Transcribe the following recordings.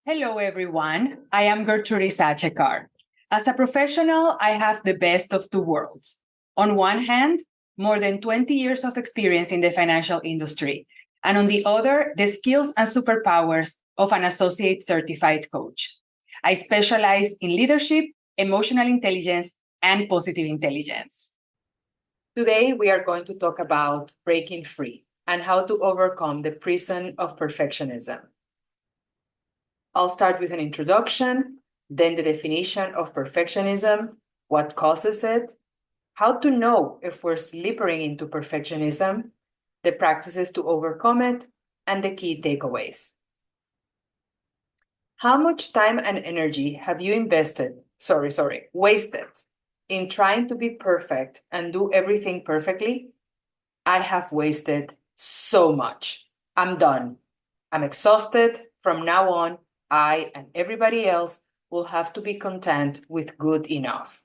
Hello, everyone. I am Gertrude Sachekar. As a professional, I have the best of two worlds. On one hand, more than 20 years of experience in the financial industry, and on the other, the skills and superpowers of an associate certified coach. I specialize in leadership, emotional intelligence, and positive intelligence. Today, we are going to talk about breaking free and how to overcome the prison of perfectionism. I'll start with an introduction, then the definition of perfectionism, what causes it, how to know if we're slipping into perfectionism, the practices to overcome it, and the key takeaways. How much time and energy have you wasted in trying to be perfect and do everything perfectly? I have wasted so much. I'm done. I'm exhausted. From now on, I and everybody else will have to be content with good enough.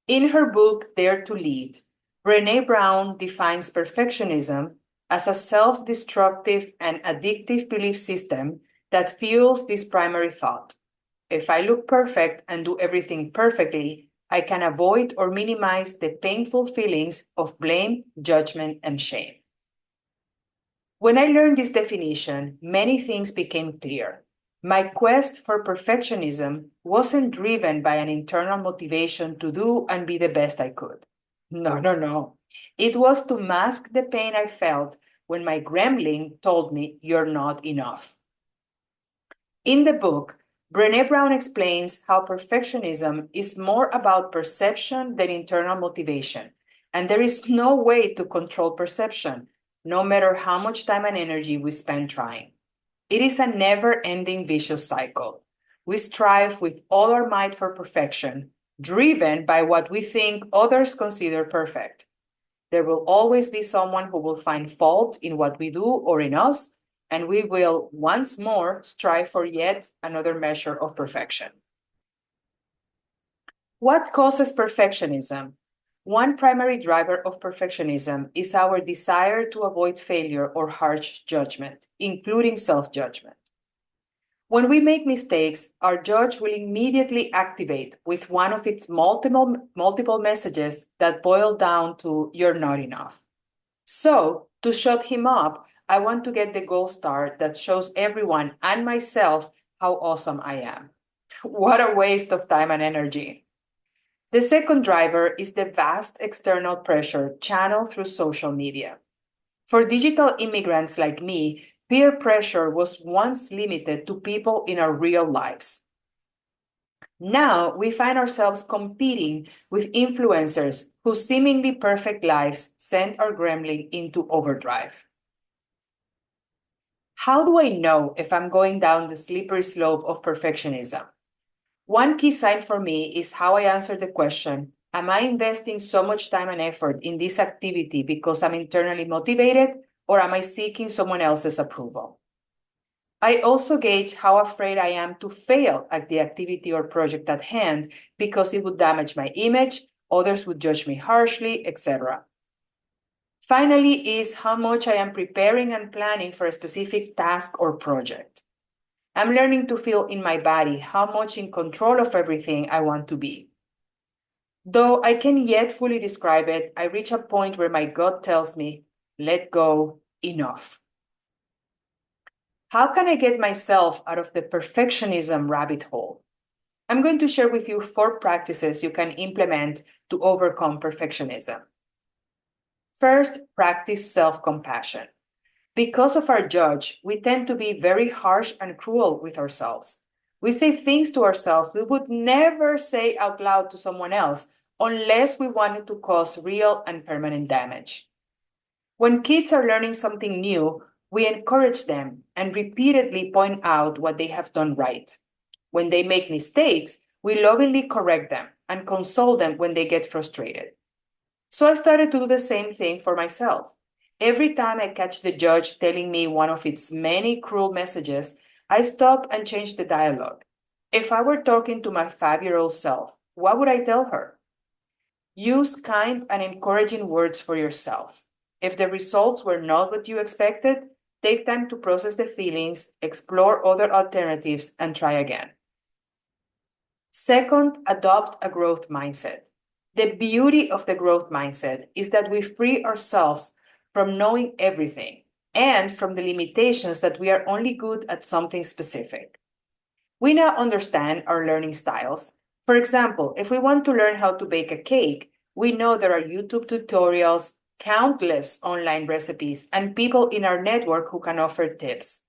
In her book, Dare to Lead, Brené Brown defines perfectionism as a self-destructive and addictive belief system that fuels this primary thought. If I look perfect and do everything perfectly, I can avoid or minimize the painful feelings of blame, judgment, and shame. When I learned this definition, many things became clear. My quest for perfectionism wasn't driven by an internal motivation to do and be the best I could. No. It was to mask the pain I felt when my gremlin told me, "You're not enough." In the book, Brené Brown explains how perfectionism is more about perception than internal motivation, and there is no way to control perception, no matter how much time and energy we spend trying. It is a never-ending vicious cycle. We strive with all our might for perfection, driven by what we think others consider perfect. There will always be someone who will find fault in what we do or in us, and we will once more strive for yet another measure of perfection. What causes perfectionism? One primary driver of perfectionism is our desire to avoid failure or harsh judgment, including self-judgment. When we make mistakes, our judge will immediately activate with one of its multiple messages that boil down to "you're not enough." So, to shut him up, I want to get the gold star that shows everyone and myself how awesome I am. What a waste of time and energy. The second driver is the vast external pressure channeled through social media. For digital immigrants like me, peer pressure was once limited to people in our real lives. Now we find ourselves competing with influencers whose seemingly perfect lives send our gremlin into overdrive. How do I know if I'm going down the slippery slope of perfectionism? One key sign for me is how I answer the question, am I investing so much time and effort in this activity because I'm internally motivated, or am I seeking someone else's approval? I also gauge how afraid I am to fail at the activity or project at hand because it would damage my image, others would judge me harshly, etc. Finally is how much I am preparing and planning for a specific task or project. I'm learning to feel in my body how much in control of everything I want to be. Though I can't yet fully describe it, I reach a point where my gut tells me, let go, enough. How can I get myself out of the perfectionism rabbit hole? I'm going to share with you 4 practices you can implement to overcome perfectionism. First, practice self-compassion. Because of our judge, we tend to be very harsh and cruel with ourselves. We say things to ourselves we would never say out loud to someone else unless we wanted to cause real and permanent damage. When kids are learning something new, we encourage them and repeatedly point out what they have done right. When they make mistakes, we lovingly correct them and console them when they get frustrated. So I started to do the same thing for myself. Every time I catch the judge telling me one of its many cruel messages, I stop and change the dialogue. If I were talking to my 5-year-old self, what would I tell her? Use kind and encouraging words for yourself. If the results were not what you expected, Take time to process the feelings, explore other alternatives, and try again. Second, adopt a growth mindset. The beauty of the growth mindset is that we free ourselves from knowing everything and from the limitations that we are only good at something specific. We now understand our learning styles. For example, if we want to learn how to bake a cake, we know there are YouTube tutorials, countless online recipes, and people in our network who can offer tips.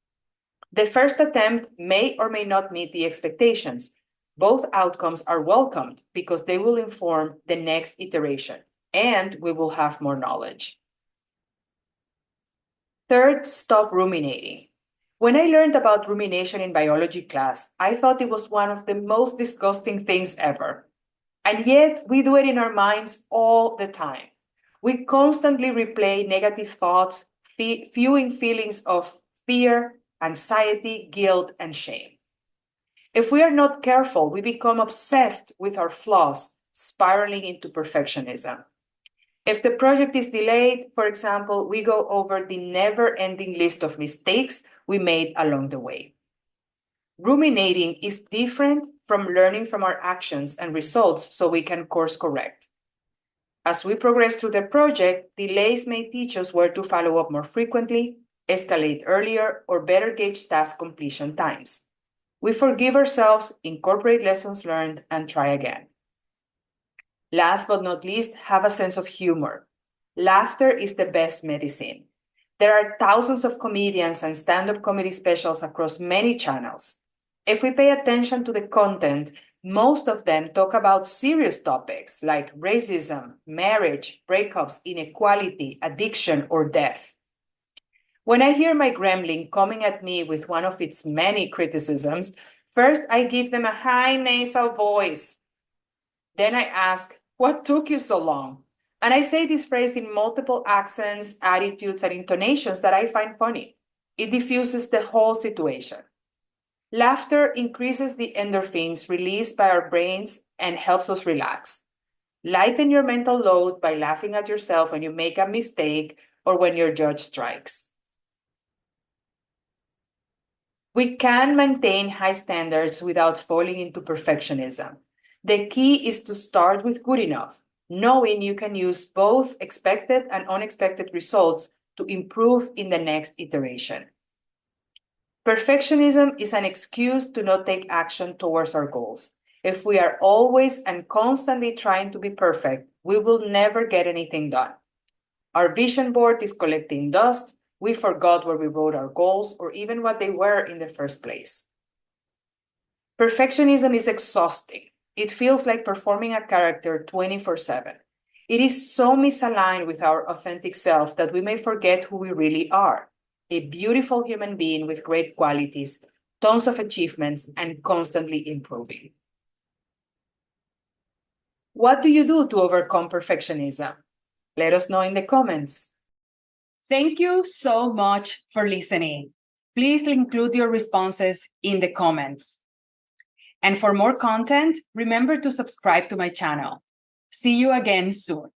The first attempt may or may not meet the expectations. Both outcomes are welcomed because they will inform the next iteration, and we will have more knowledge. Third, stop ruminating. When I learned about rumination in biology class, I thought it was one of the most disgusting things ever. And yet, we do it in our minds all the time. We constantly replay negative thoughts, fueling feelings of fear, anxiety, guilt, and shame. If we are not careful, we become obsessed with our flaws, spiraling into perfectionism. If the project is delayed, for example, we go over the never-ending list of mistakes we made along the way. Ruminating is different from learning from our actions and results so we can course correct. As we progress through the project, delays may teach us where to follow up more frequently, escalate earlier, or better gauge task completion times. We forgive ourselves, incorporate lessons learned, and try again. Last but not least, have a sense of humor. Laughter is the best medicine. There are thousands of comedians and stand-up comedy specials across many channels. If we pay attention to the content, most of them talk about serious topics like racism, marriage, breakups, inequality, addiction, or death. When I hear my gremlin coming at me with one of its many criticisms, first I give them a high nasal voice. Then I ask, "What took you so long?" And I say this phrase in multiple accents, attitudes, and intonations that I find funny. It diffuses the whole situation. Laughter increases the endorphins released by our brains and helps us relax. Lighten your mental load by laughing at yourself when you make a mistake or when your judge strikes. We can maintain high standards without falling into perfectionism. The key is to start with good enough, knowing you can use both expected and unexpected results to improve in the next iteration. Perfectionism is an excuse to not take action towards our goals. If we are always and constantly trying to be perfect, we will never get anything done. Our vision board is collecting dust. We forgot where we wrote our goals or even what they were in the first place. Perfectionism is exhausting. It feels like performing a character 24/7. It is so misaligned with our authentic self that we may forget who we really are. A beautiful human being with great qualities, tons of achievements, and constantly improving. What do you do to overcome perfectionism? Let us know in the comments. Thank you so much for listening. Please include your responses in the comments. And for more content, remember to subscribe to my channel. See you again soon.